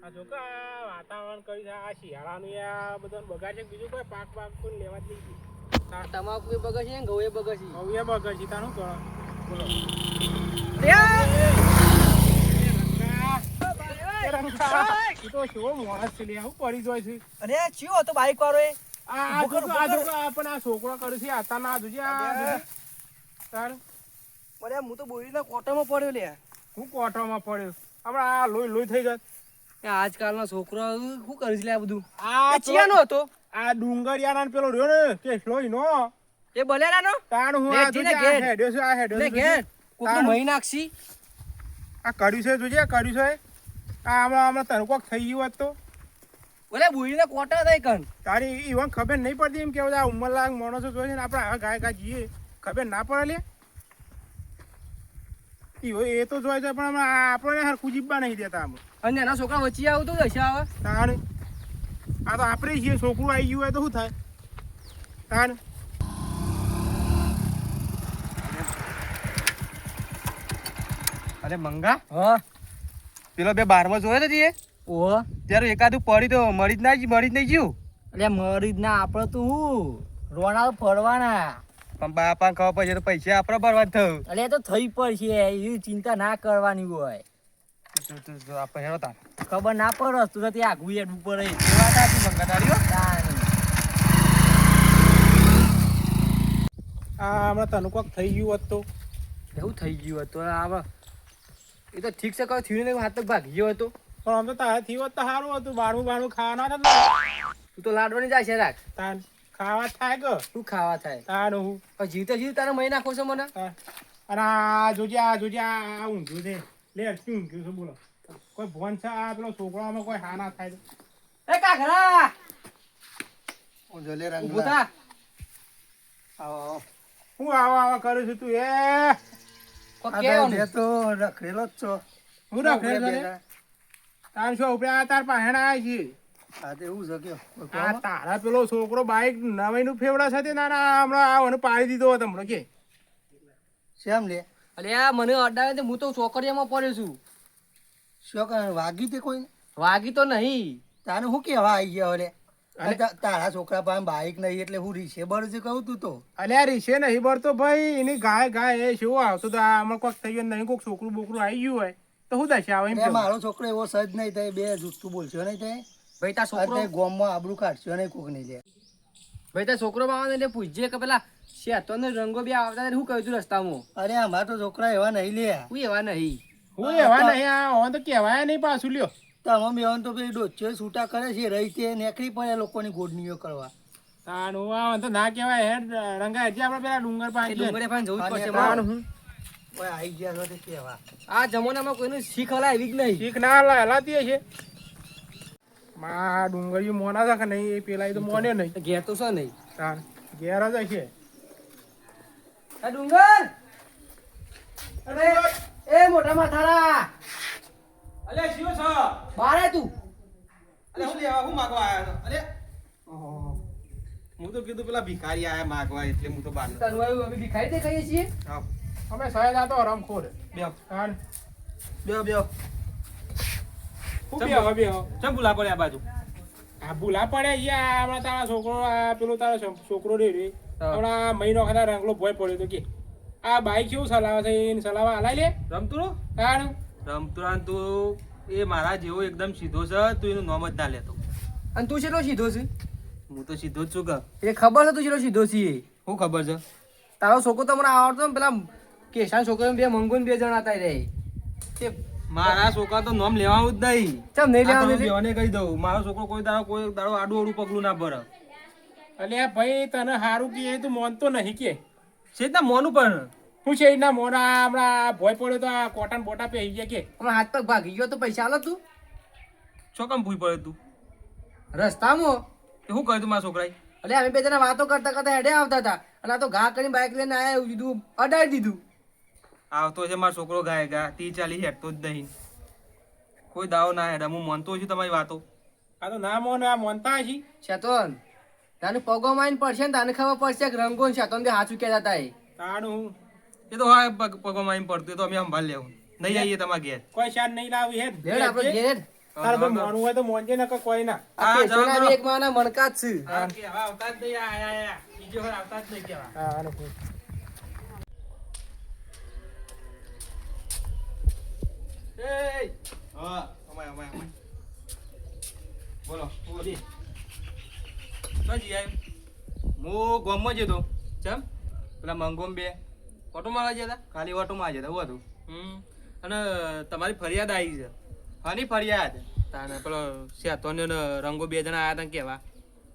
આ જો કે આ વાતાવરણ કઈ છે આ શિયાળાનું આ બધા બગાડ છે બીજું કોઈ પાક કોઈ લેવા જ નહીં. તમાકુ એ બગડ છે ને ઘઉં એ બગડ છે. હવે બગાડ છે તારું કરો બોલો. તો શું મોણસ છે લે હું પડી જાય છે. અરે ચિયો હતો બાઈક વાળો એ આ પણ આ છોકરો કરે છે આતા ના જોજે આ તાર અરે હું તો બોરીના કોટામાં પડ્યો લે. હું કોઠામાં પડ્યો હમણાં આ લોહી લોહી થઈ જાય. આજકાલના છોકરા શું કરીશ લે આ બધું. આ ચિયાનો હતો આ ડુંગરિયાના પેલો રહ્યો ને કે લોહી નો એ બલેરાનો તાણ હું આ જોજે આ હેડ્યો છે આ હેડ્યો છે ઘેર કોકનું મહી નાખશી. આ કર્યું છે જોજે આ કર્યું છે આ હમણાં તને કોક થઈ ગયું હોત તો બોલે બોરીના કોટા થાય કન તારી ઈવન ખબર નહીં પડતી એમ કેવું આ ઉંમરલાયક માણસો જોઈએ ને આપણે આવા ગાય ગાય જઈએ ખબર ના પડે લે એ તો જોઈ છે પણ આપણે હરખું જીવવા નહીં દેતા આમ અને એના છોકરા વચ્ચે આવતો દશા આવે તાણ આ તો આપણે છીએ છોકરું આવી ગયું હોય તો શું થાય તાણ અરે મંગા હા પેલો બે 12માં જોયો નથી એ ઓહ ત્યારે એકાદું પડી તો મળી જ નહીં જ્યું. એટલે મરી જ ના આપણે તો હું રોણા ફરવાના પણ બાપા ખબર પડશે તો પૈસા આપણે બરબાદ થયું. એટલે એ તો થઈ પડશે એવી ચિંતા ના કરવાની હોય. આપણે હેરો તાર ખબર ના પડે તું તો ત્યાં આગું હેડવું પડે. એ વાત સાચી મંગા તારી હો. આ હમણાં તને કોક થઈ ગયું હોત તો એવું થઈ ગયું હતું આ એ તો ઠીક છે કહું થયું ને હાથ તક ભાગી ગયો હતો. પણ આમ તો તારે થયું હોત તો સારું હતું બારનું ખાવાના હતા તું તો લાડવાની જાય છે રાખ તાન ખાવા થાય કે શું ખાવા થાય તાન હું જીવતે જીવ તારે મહી નાખો છો મને. અને આ જોજે આ ઊંધું છે લે શું ઊંધું છે બોલો કોઈ ભોન છે આ પેલો છોકરામાં કોઈ હા ના થાય એ કાકરા હું જો લે ઊભો થા. આવો હું આવા કરું છું તું એ કોક કહેવાનું. તો રખડેલો જ છો. હું રખડે છે તાર શું ઉપરે આ તાર પહેણા આવી છે આ તો એવું છે કે આ તારા પેલો છોકરો બાઈક નવાઈ નું ફેવડા સાથે ના હમણાં આવવાનું પાડી દીધો હતો હમણાં કે શેમ લે અલે આ મને અડાવે તો હું તો ચોકડીયામાં પડ્યો છું. શું કરે વાગી તે કોઈ વાગી તો નહીં. તાને શું કેવા આવી ગયા હવે તારા છોકરા પાસે બાઈક નહીં એટલે હું રીસે બર છે કહું તું તો. અલ્યા રીશે નહીં ભરતો ભાઈ એની ગાય એ શું આવતો તો હમણાં કોઈક થઈ ગયું નહીં કોઈક છોકરું બોકરું આવી ગયું હોય તો શું દશે આવે એમ મારો છોકરો એવો સજ નહીં થાય બે જુઠ્ઠું બોલશો નહીં થાય ભાઈ તાર છોકરો ગોમમાં આબરૂ કાઢશો નહીં કોક નહીં લે. ભાઈ તાર છોકરો આવે એટલે પૂછજે કે પેલા શેતો ને રંગો બી આવતા શું કહ્યું તું રસ્તામાં. અરે અમારા તો છોકરા એવા નહીં લે. હું એવા નહીં. હું એવા નહીં આ તો કહેવાય નહીં પાછું લ્યો તમે બેવાન તો પેલી ડોચ્યો છૂટા કરે છે રહી તે નેકળી પડે લોકોની ગોડનીઓ કરવા. તાનું આ તો ના કહેવાય હેડ રંગા હજી આપણે પેલા ડુંગર પાસે ડુંગરે પાસે જવું જ પડશે અને મારે. હું ઓય આવી ગયા છો તે કેવા આ જમાનામાં કોઈનું શીખ હલા એવી જ નહીં. શીખ ના હલાતી હશે માં ડુંગળી મોના છે કે નહીં એ પેલા તો મોને નહીં ઘેર તો છે નહીં. તાર ઘેર જ હશે આ ડુંગર અરે એ મોટા માથાળા અલે શિવ છો બારે તું અરે હું લેવા હું માગવા આયા અરે હું તો કીધું પેલા ભિખારી આયા માગવા એટલે હું તો બહાર તને આવ્યું અમે ભિખારી દે કહીએ છીએ. અમે સહેજ આ તો રમખોર બેહો તાર બેહો હું બેહો ચમ ભૂલા પડે આ બાજુ આ ભૂલા પડે યા હમણાં તારા છોકરો આ પેલો તારો છોકરો રે હમણાં મહિનો ખાતા રંગલો ભોય પડ્યો તો કે આ બાઈક કેવું ચલાવે છે એને ચલાવવા હલાઈ લે રમતુરો તાર રમતુરાન તું એ મારા જેવો એકદમ સીધો છે તું એનું નામ જ ના લેતો. અને તું કેટલો સીધો છે હું તો સીધો જ છું કે એ ખબર છે તું કેટલો સીધો છે. શું ખબર છે તારો છોકરો તો મને આવડતો ને પેલા કેશાન છોકરો બે મંગો બે જણ હતા રે તે મારા છોકરા તો નામ લેવાનું જ નહીં. ચમ નહીં લેવાનું બેવાને કહી દઉં મારો છોકરો કોઈ દાડો આડું અડું પગલું ના ભરે. અલ્યા ભાઈ તને સારું કે તું માનતો નહીં કે છે જ ના મોનું પણ હું છે ના મોના હમણાં ભોય પડ્યો તો આ કોટન બોટા પહેરી ગયા કે હમણાં હાથ પગ ભાગી ગયો તો પૈસા આલો તું શું કામ ભૂઈ પડે તું રસ્તામાં. એ શું કહ્યું તું મારા છોકરાએ એટલે અમે બે જણા વાતો કરતા કરતા હેડે આવતા હતા અને આ તો ઘા કરીને બાઈક લઈને આયા એવું કીધું અડાડી દીધું. આવતો છે મારો છોકરો ગાય ગા 30-40 હેઠતો જ નહીં કોઈ દાવો ના હેડા હું માનતો છું તમારી વાતો. આ તો ના મોન આ મોનતા હશી શેતોન તાને પગો માઈને પડશે ને તાને ખબર પડશે કે રંગો ને શેતોન બે હાથ ચૂક્યા જતા એ તાણું હું એ તો હા પગમાં એમ પડતું તો અમે સંભાળ લેવું નહીં આવીએ તમારા ઘેર કોઈ શાન નહીં લાવી હેડ લેડ આપણે ઘેર તારે ભાઈ મોનવું હોય તો મોનજે નકર કોઈ ના. આ કેશોના બી એક માના મણકા જ છે. આ કેવા આવતા જ નહીં, આયા. બીજી વાર આવતા જ નહીં કેવા. હા, આનો ફોન. એય! હા, અમાય. બોલો, બોલી. શું જી આયું? હું ગામમાં જ હતો. ચમ? પેલા મંગોમ બે ઓટો મારવા ગયા હતા? ખાલી ઓટો મારવા ગયા હતા, એવું હતું. અને તમારી ફરિયાદ આવી છે. હાની ફરિયાદ? તાને પેલો શેતોને ને રંગો બે જણા આયા હતા કેવા?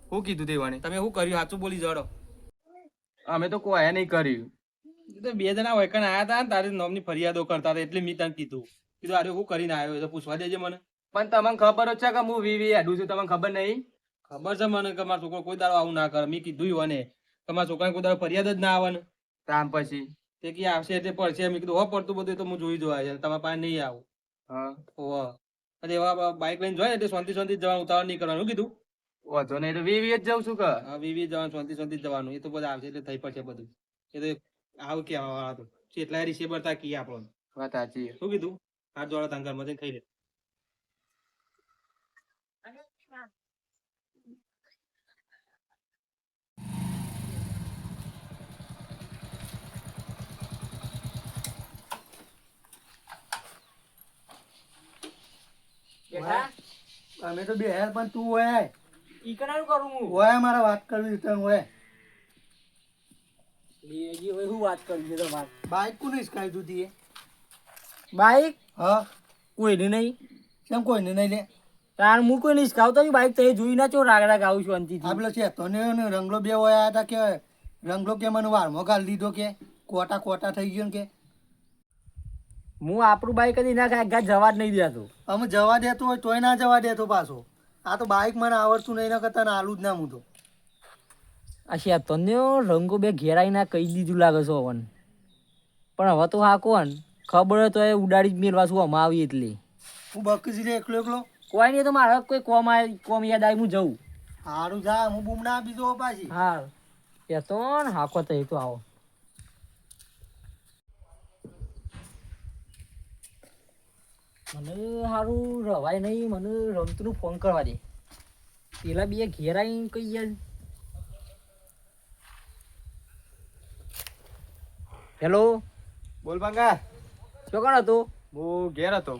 શું કીધું તેવાને? તમે શું કર્યું? સાચું બોલી જડો. અમે તો કોઈ નહીં કર્યું. તો બે જણા વૈકણ આયા હતા ને તારી નામની ફરિયાદો કરતા હતા એટલે મેં તને કીધું આરે શું કરીને આવ્યો તો પૂછવા દેજે મને. પણ તમને ખબર જ છે કે હું વી હેડું છું, તમને ખબર નહીં? ખબર છે મને કે મારો છોકરો કોઈ દાડો આવું ના કરે. મેં કીધું અને તમારા છોકરાને કોઈ દાડો ફરિયાદ જ ના આવે ને તામ પછી તે કે આવશે એટલે પડશે. મેં કીધું હો પડતું બધું તો હું જોઈ જોવા છે તમારા પાસે નહીં આવું. હા ઓહ એટલે એવા બાઇક લઈને જોય એટલે શાંતિ જવાનું, ઉતાવળ નહીં કરવાનું કીધું. વાંધો નહીં તો વી જ જાઉં છું કે હા વી જવાનું, શાંતિ જવાનું. એ તો બધા આવશે એટલે થઈ પડશે બધું. એ તો આવું કેવા વાળા તો એટલા રિસીવર તા કી આપણને વાત સાચી. શું કીધું? હાથ જોડા તાંગર મજે ખાઈ લે. અમે તો બે પણ તું હોય ઈ કનાનું કરું હું? હોય મારે વાત કરવી તને હોય બેજી હોય હું વાત કરી છે તમારે? બાઈક કોને હિસકાવી દીધી બાઈક હા કોઈને નહીં. કેમ કોઈને નહીં લે તાર હું કોઈ નહીં ખાવતો બાઈક તો જોઈ ના ચો રાગડા ગાવું છું અંતિથી. આ પેલો છે તને રંગલો બે હોય હતા કે રંગલો કે મને વારમાં ગાલી દીધો કે કોટા થઈ ગયો ને કે હું આપણું બાઈક જ ના ખાય જવા જ નહીં દેતો. અમે જવા દેતો હોય તોય ના જવા દેતો પાછો. આ તો બાઈક મને આવડતું નહીં, ના કરતા આલું જ ના હું તો. અચ્છા તને રંગો બે ઘેરાઈ ના કહી દીધું લાગે છે હવન. પણ હવે તો હા કોણ ખબર હોય તો એ ઉડાડી જ મેળવા છું આમાં આવી એટલે. હું બકરી લે એકલો કોઈ નહીં તો મારે કોઈ કોમ યાદ આવી હું જઉં. સારું જા હું બૂમ ના આપી દો પાછી. હા એ તો ને હાકો તો એ તો આવો. મને સારું રવાય નહીં, મને રમતું ફોન કરવા દે. પેલા બે ઘેર આવીને કઈ યાર. હેલો બોલ બંગા. શું કોણ હતો? હું ઘેર હતો.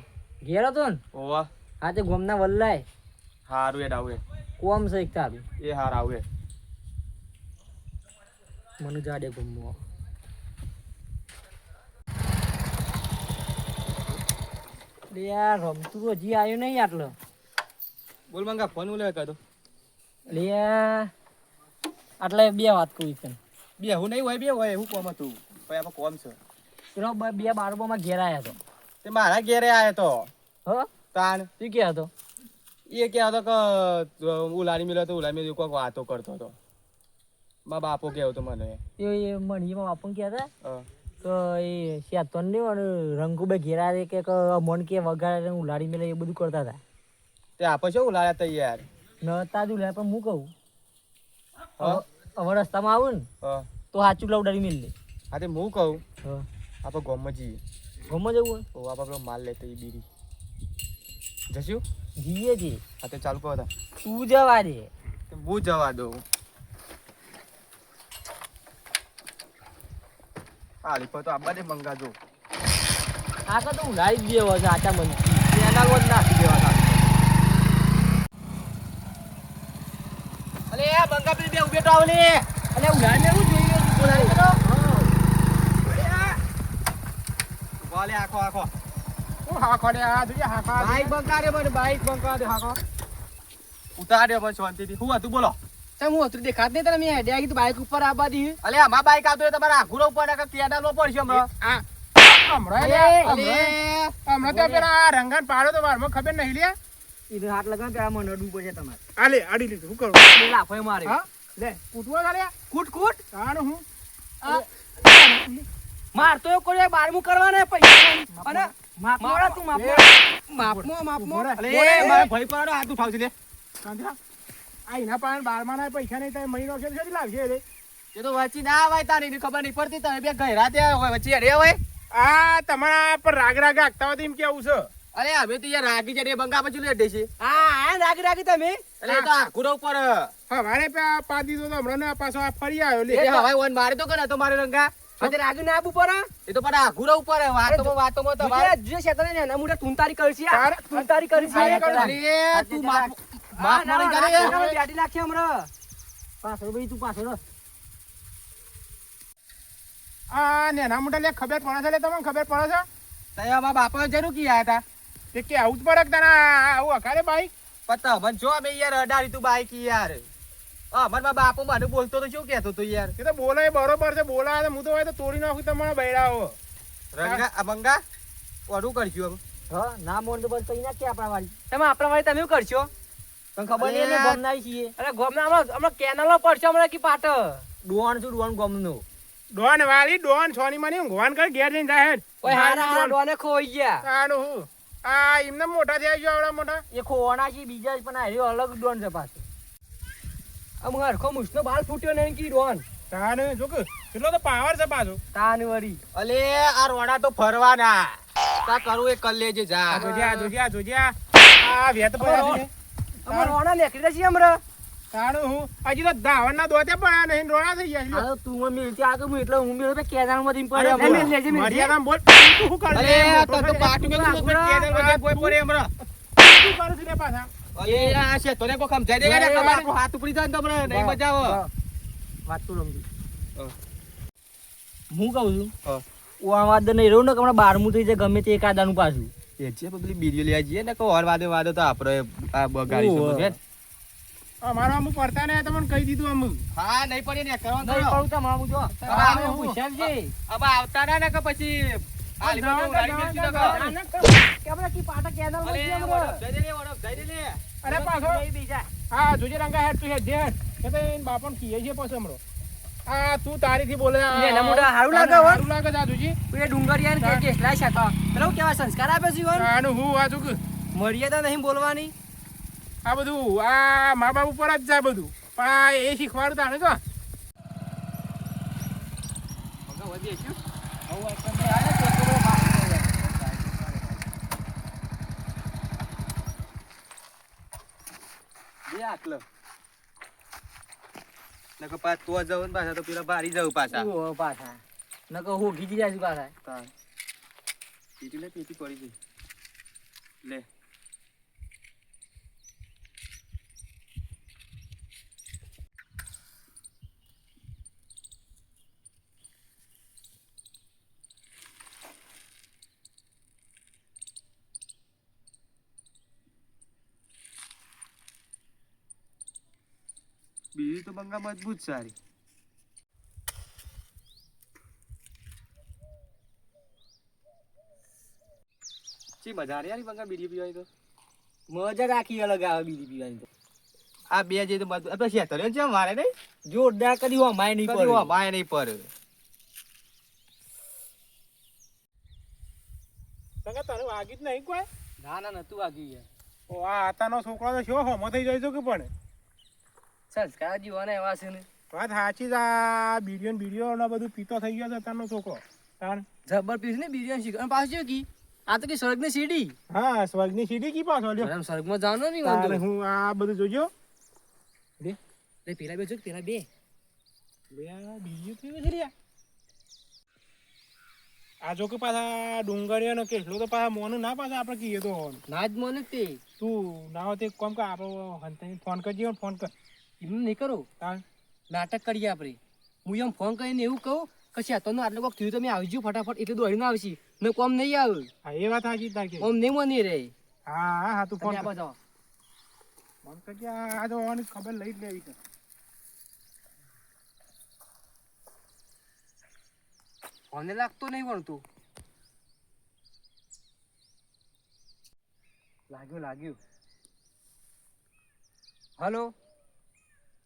ઘેર હતો ને? ઓવા હા તે ગોમના વલ્લાય હારું હેડ આવું કોમ છે એક તારું. એ હાર આવું મને જાડે ગમવો. યાર રમતું તો હજી આવ્યો નહીં આટલો. બોલ મંગા ફોન ઉલે કાઢો. લે આટલે બે વાત કરી છે. બે હું નહીં હોય બે હોય એવું કોમ હતું ભાઈ આપણે કોમ છે. પેલો બે બારબોમાં ઘેર આવ્યા હતો. તે મારા ઘેરે આયો તો હ તાણ તું ક્યાં હતો? એ કે હતો કે ઉલાડી મેળ્યો તો ઉલાડી મેળ્યો કોઈક વાતો કરતો હતો. મારા બાપો કેવો તો મને એ મણીમાં બાપુ ક્યાં હતા હા. તો એ શેતન ને રંગુ બે ઘેર આવે કે મન કે વગાડે ઉલાડી મેલે એ બધું કરતા હતા. તે આપો છો ઉલાડ્યા તો યાર નતા જ ઉલાડ્યા પણ હું કહું હા હવે રસ્તામાં આવું ને હા તો સાચું ઉલાડી મેલ લે. હા તે હું કહું હા આપણે ગોમમાં જઈએ. ગમો જવું હોય તો આપણે પેલો માલ લેતો એ બીડી જશું જીએ છીએ. હા તે ચાલુ કહો તું જવા દે. હું જવા દઉં. હા લીપો તો આબા દે મંગા જો આ તો ઉલાડી જ દેવો છે આટા મન એના ગોળ નાખી દેવા. અલે બંગા પેલી બે ઉભે તો આવલે. અલે ઉલાડી મેવું જોઈએ ઉલાડી કરો. બોલે આખો હું હાંકો દે, આ જોઈએ હાંકો દે. બાઈક બંકા દે મને બાઈક બંકા દે હાકો ઉતાર દે મને શાંતિથી. શું હતું બોલો? હું હતું દેખાત નહીં તને મેં હેડ્યા કીધું બાઈક ઉપર આબા દી. અલે આમાં બાઈક આવતો હોય તમારે આઘુરો ઉપર કે કેડાલો પડશે હમણાં. આ હમણાં તો પેલા રંગન પાડો તો વારમાં ખબર નહીં લ્યા. ઈ હાથ લગાવ પેલા મને અડવું પડશે તમારે. આ લે આડી લીધું શું કરું? બે લાફો મારે. હા લે કૂટવા ચાલ્યા કૂટ તાણ હું મારતો એ કોઈ 12મું કરવાના પૈસા અને માપમોડા તું માપમો. અલે મારા ભાઈ પર હાથ ઉઠાવજે લે. કાંધરા આ એના પાસે 12માં ના પૈસા નહીં થાય મહિનો છે કેટલી લાગશે રે? એ તો વચ્ચે ના આવાય તારી ખબર નહીં પડતી. તમે બે ઘેરા ત્યાં હોય વચ્ચે અડે હોય. આ તમારા પર રાગ આગતા હોય તો એમ કેવું છે અરે અમે તો યાર રાગી જડે બંગા પછી લેટે છે હા આ રાગી રાગી તમે એટલે એ તો આખું ઉપર હવારે પા દીધો તો હમણાં ના પાછો આ ફરી આવ્યો લે એ હવાઈ વન મારે તો કરે તો મારે રંગા આજે રાગી ના આબુ પર એ તો પણ આખું ઉપર વાતોમાં તમારે જે શેતરે ને મોટા તુંતારી કરશે તાર- તુંતારી કરશે અરે તું માફ મારી કરે બેટી નાખી હમણાં પાછળ ભાઈ તું પાછળ આ નેના મોટા લે ખબર પડે છે લે તમને ખબર પડે છે તયા મારા બાપા જરૂર કી આયા હતા તે કે આવું જ પડે કે તને આવું અકારે બાઈક પતા મન જો અમે યાર અડાડી તું બાઈક યાર મારા બાપો મને બોલતો તો શું કહેતો તો યાર એ તો બોલે બરોબર છે બોલા હું તો હોય તો તોડી નાખું તમારા બૈરાઓ રંગા આ બંગા ઓડું કરશું હા ના મોન તો બસ કઈ નાખી આપણા વાળી તમે આપણા વાળી તમે શું કરશો તને ખબર નહીં એટલે ગોમ ના છીએ અરે ગોમ ના હમણાં કેનાલો પડશે હમણાં કે પાટ ડોન છું ડોન ગોમ નું ડોન વાળી ડોન સોની માની ઊંઘવાન કર ઘેર જઈને જાય ઓય હારા ડોને ખોઈ ગયા આનું હું આ એમને મોટા થયા ગયો આવડા મોટા એ ખોવાના છે બીજા જ પણ આ અલગ ડોન છે પાછો આમ હરખો મુસનો બાલ ફૂટ્યો નહીં કી ડોન તાને જો કે કેટલો તો પાવર છે પાછો તાન વરી અલે આ રોડા તો ફરવાના તા કરું એ કલ્લે જા જોજે આ વેત પડ્યા છે અમાર રોણા નીકળી રહ્યા છે હમણાં તાનું હું હજી તો ધાવણના દોતે પડ્યા નહીં રોણા થઈ ગયા છે આ તું મને મિલતી આ કે હું એટલે હું મેળો કેદાર માંથી પડે મર્યાદામાં બોલ તું શું કરે અલે તો તો પાટુ કે તું કેદર વજે કોઈ પડે હમરા શું કરું છું રે પાછા અલે આ છે તોને કો સમજાઈ દેગા ને તમારો હાથ ઉપડી જાય ને તમને નહીં બચાવો વાત તું રમજી હું કહું છું ઓ આ વાત નહીં રહું ને કે હમણાં 12મું થઈ જાય ગમે તે એકાદાનું પાછું એ જે પેલી બીડીઓ લઈ જઈએ ને કો ઓર વાદે તો આપણે આ બગાડી શકો છે અમારો અમુક પડતા ને તમને કહી દીધું અમુક હા નહીં પડે ને કરવાનું નહીં પડું તો મામું જો હવે પૂછ્યા છે હવે આવતા ના ને કે પછી આ લીધો તો ગાડી મેલતી તો કે આપણે કી પાટા કેદાર અલે માંથી વડપ જઈ દે વડપ જઈ દે અરે પાછો બીજા હા જોજે રંગા હેડ તું હેડ જે કે તો એન બાપણ કીએ છે પછી હમણો આ તું તારીથી બોલે લે, એના મોઢા હારું લાગે હો. હારું લાગે છે આ જોજી એ ડુંગરિયા ને કે કેટલા છે તો પેલો કેવા સંસ્કાર આપે છે ઈવન આનું હું આ જોક મર્યાદા નહીં બોલવાની આ બધું આ મા બાપ ઉપર જ જાય બધું પણ આ એ શીખવાડું તાણે તો વધી છે બે આટલો નકો પાછ તો જવું ને પાછા તો પેલા બારી જવું પાછા ઓ પાછા નકો હું ગીજી જાય છે પાછા પીટી લે પીટી પડી ગઈ લે બીજી તો બંગા મજબૂત સારી ચી મજા રે યાર બંગા બીડી પીવાની તો મજા રાખી અલગ આવે બીજી પીવાની તો આ બે જે તો મજબૂત આપણે શેતરે છે મારે નહીં જોરદાર કરી હો માય નહીં કદી પડે માય નહીં પર તને તને વાગી જ નહીં કોઈ ના ના નતું વાગ્યું યાર ઓ આ આતાનો છોકરો તો શું હોમો થઈ જાય છે કે પણ સંસ્કાર જીવાના એવા છે ને વાત સાચી જ આ બીડીઓ ને બધું પીતો થઈ ગયો છે તારનો છોકરો તાર જબર પીસ ને બિરિયાની શીખ અને પાછું કી આ તો કે સ્વર્ગની સીડી હા સ્વર્ગની સીડી કી પાછો લ્યો આમ સ્વર્ગમાં જવાનો નહીં તારે વાંધો હું આ બધું જોજો લે પેલા બે જો પેલા બે બીજું કેવું છે લ્યા આ જો કે પાછા ડુંગળીઓ ને કેટલો તો પાછા મોનું ના પાછા આપણે કહીએ તો ના જ મને તે તું ના હોય તે કોમ કે આપણો હંતાઈ ફોન કરજે ફોન કર એમ નહીં કરો તાર નાટક કરીએ આપણે હું એમ ફોન કરીને એવું કહું કે તો આટલું કોક થયું તમે આવજો ફટાફટ એટલે દોડીને આવશી ને કોમ નહીં આવે હા એ વાત સાચી તાર કે ઓમ નહીં મની રે હા તું ફોન તમે કર આ જાઓ ફોન કરજે આ તો આવવાની ખબર લઈ જ લેવી છે ફોને લાગતો નહીં વળતું લાગ્યું હલો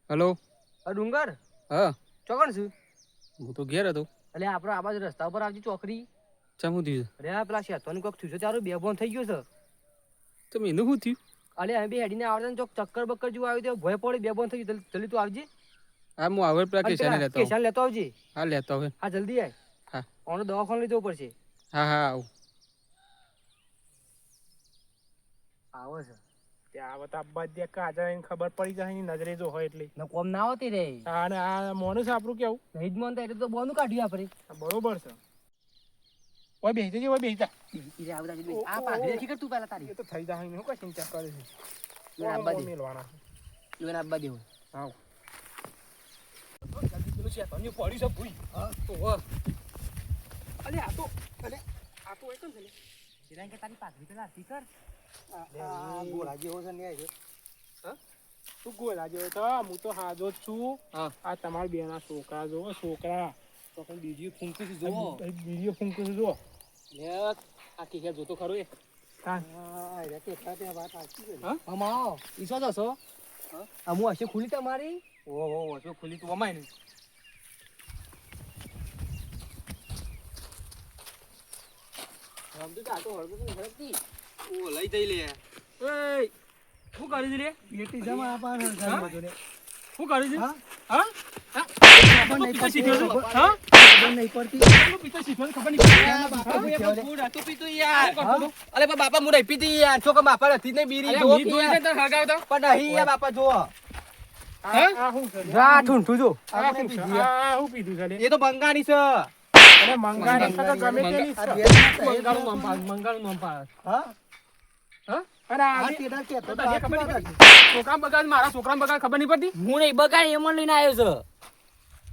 હેલો ડુંગર હા ચોકણ છું હું તો ઘેર હતો એટલે આપણે આ બાજુ રસ્તા ઉપર આવજી ચોકડી ચા હું થયું અરે આ પેલા શેતવાનું કોક થયું છે તારું બે બોન થઈ ગયો છે તો એનું શું થયું અલે અમે બે હેડીને આવતા ને ચોક ચક્કર બક્કર જેવું આવ્યું તો ભય પડે બે બોન થઈ ગયું જલ્દી તું આવજે હા હું આગળ પેલા કેશાને લેતો કેશાન લેતો આવજે હા લેતો હવે હા જલ્દી આય હા ઓનો દવાખાને લઈ જવું પડશે હા આવું આવો છે ત્યાં આવે તો આબા દે કાજા એને ખબર પડી જાય એની નજરે જો હોય એટલે ને કોમ ના હોતી રે અને આ મોનું છે આપણું કેવું નહીં જ માનતા એટલે તો બોનું કાઢ્યું આપણે આ બરોબર છે ઓય બેસી જજે ઓય બેસી જા ઈ આવતા જઈ આ પાઘડી રાખી કર તું પહેલા તારી એ તો થઈ જાય ને હું કઈ ચિંતા કરે છે મને આબા દે મેલવાના ઈવન આબા દેવું આવ જલ્દી પેલું છે તને પડી છે ભૂઈ હા ઓહો અલે આ તો એ કેમ છે લે? જીરાન કે તારી પાઘડી પેલા આરતી કર આ ગોળા જેવો છે ન્યાય છે તું ગોલા જેવો તો હું તો હાજો જ છું હા આ તમારા બેના છોકરા જોવો છોકરા તો પણ બીજી ફૂંકે છે વિડીયો ફોન કરી જો લે આ કે જોતો ખરો એ હા એ કે સાથે વાત આખી છે અમા ઈસો દસો અમુ હશે ખુલી તમારી ઓહો તો ખુલી તું અમાય ને આમ તો જાતો હળગો તો હળગતી ઓ લઈ જઈ લે એય શું કરી છે લે બેટી જમા આપવાનું છે બધું ને શું કરી છે હા હા ખબર નહીં પિતા પડતી. શીખ્યો છે હા ખબર નહીં પડતી પેલો પિતા શીખ્યો છે ખબર નહીં આ બાપા પડતી પૂછ્યા લે. ફૂડ હતું પીતું યાર અલે પણ બાપા મું નહીં પીતી યાર છો કે બાપા હતી ને બીરી અરે જો મી જોઈ છે પણ નહીં યાર બાપા જો આ શું છે લે? જા ઠૂંઠું જો આ શું છે? આ શું પીધું છે લે? એ તો બંગાળી છે અરે મંગાની છે તો ગમે તેની આ છે. બે મંગાળું નામ પાડ મંગાળું નામ પાડ હા અને આ આ બી- તેડા કે તો તને ખબર આખી નહીં વાત પડતી છોકરા બગાડ મારા છોકરા બગાડ ખબર નહીં પડતી હું નહીં બગાડ એમ લઈને આવ્યો છે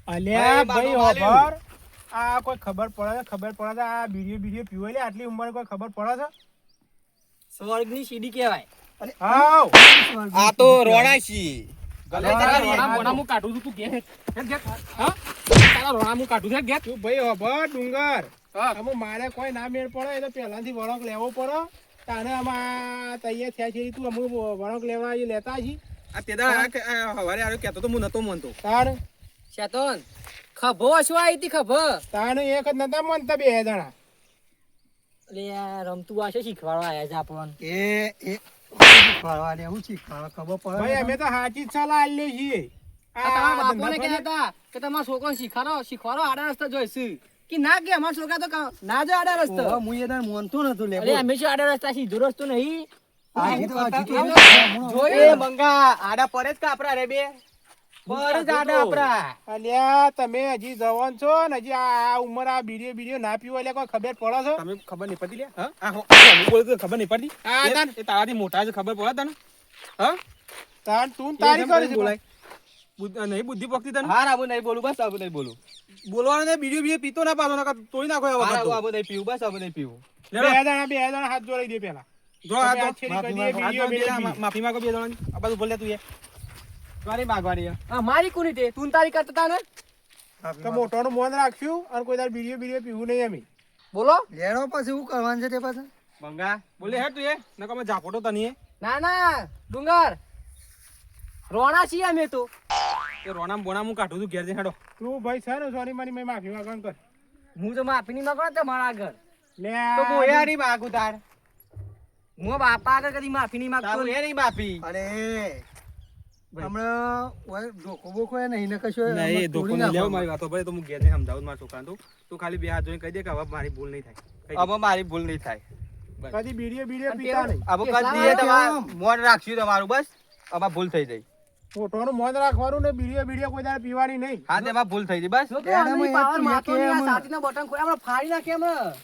અલ્યા ભાઈ, ભાઈ બાબા ઓભર આ કોઈ ખબર પડે છે આ બીડીઓ પીવે લે આટલી ઉંમરે કોઈ ખબર પડે છે સ્વર્ગની સીડી કહેવાય હાવ આ તો રોણાશી ગલે હા, તારા હા, રોણા હા. હું કાઢું છું તું ઘેર હા તારા રોણા હું કાઢું છું ઘેર તું ભાઈ ઓભર ડુંગર હા આમાં મારે કોઈ ના મેળ પડે એ તો પહેલાથી વળોક લેવો પડે તાને આમાં તૈયાર થયા છે તું અમુક વળોક લેવા એ લેતા છી આ તેદા હવારે આયો કહેતો તો હું નતો માનતો તાણ શેતોન ખભો શું આવી હતી ખભો તાણ એક જ નતા માનતા બે જણા એટલે યાર રમતું આ છે શીખવાડવા આવ્યા છે આપણને એ શીખવાડવા ને હું શીખવાડવા ખબર પડે ભાઈ અમે તો સાચી જ સલાહ આલીએ છીએ આ તમારા આ બાપોને ધંધા કહેતા હતા કે તમારા છોકરાને શીખવાડો આડા રસ્તે જોઈશું કે ના કે અમારા છોકરા તો ના જો આડા રસ્તે ઓહો, હું એ દાડે માનતો નતો લે અરે અમે શું આડા રસ્તા સીધો રસ્તો નહીં હજી તો જોયે મંગા આડા પડે જ કાપરા રે બે પર જ આડા આપરા અલ્યા તમે હજી જવાન છો ને હજી આ ઉંમર આ બીડીઓ ના પીવો એટલે કોઈ ખબર પડે છે તમે ખબર નહીં પડતી લે હા આ હું બોલું તો ખબર નહીં પડતી આ તાન. એ તારાથી મોટા છે ખબર પડે તને હા તાણ તું તારી કરી છે બોલાય નહીં બુદ્ધિ પકતી તને હા આબુ નહીં બોલું બસ આબુ નહીં બોલું બોલવાનું ને બીડીઓ પીતો ના પાછો નકર તોડી નાખો આબુ નહીં પીવું બસ આબુ નહીં પીવું બે જણા હાથ જોડી દે પેલા જો તમે આ આ છેડી કરી દે, બીડીઓ મેલી માફી માંગો બે જણાની આ બધું બોલે તું એ મારી માગવાની હા મારી કોની તે તું તારી કરતા હતા ને તો મોટોનું મોન રાખ્યું અને કોઈ તાર બીડીઓ પીવું નહીં અમે બોલો લેણો પછી શું કરવાનું છે તે પાછું બંગા બોલે હે તું એ નકર મેં ઝાપોટો તની ના ના ડુંગર રોણા છીએ અમે તો એ રોનામ બોનામ હું કાઢું છું ઘેર જઈને હેડો તું ભાઈ છે ને સોરી મારી મેં માફી માંગવાનું કર હું તો માફી નહીં માંગવા તમારા આગળ લે તો બોયા નહીં માગું તાર હું બાપા આગળ કદી માફી નહીં માંગતો તારું એ નહીં માફી અરે હમણાં ઓય ધોકો બોકો એ નહીં ને કશો નહીં ધોકો નહીં લેવો મારી વાતો ભાઈ તો હું ઘેર જઈને સમજાવું મારા છોકરાને તું ખાલી બે હાથ જોઈને કહી દે કે હવે મારી ભૂલ નહીં થાય હવે મારી ભૂલ નહીં થાય કદી બીડીઓ પીતા નહીં હવે કદી તમારું મોન રાખ્યું તમારું બસ હવે ભૂલ થઈ જાય મોટોનું મોન રાખવાનું ને બીડીઓ કોઈ તાર પીવાની નહીં હા તેમાં ભૂલ થઈ ગઈ બસ જો કે એનામાં આની એ પાવર પીએ મારતો કે નહીં, આ એમ. સાતીના બટન ખોલ્યા, આપણે ફાડી નાખીએ હમણાં.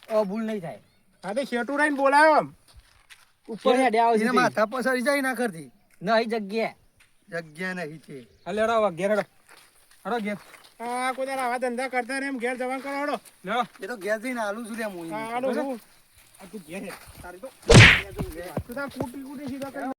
હવે ભૂલ નહીં થાય હા તે શેઠું રહીને બોલાયો આમ ઉપર હેડે આવે છે એને તે. માથા પર સરી જાય ના કરતી નહીં જગ્યાએ જગ્યા નહીં છે હાલે હેડો ઘેર હેડો હેડો ઘેર આ કોઈ તાર આવા ધંધા કરતા ને એમ ઘેર જવાનું કરો હળો. લેડો એ તો ગેસ જઈને આલુ છું રે હું હા, હાલો, હું. આ તું ઘેર હેડ. તારી તો તું તાર કૂટી સીધા કરી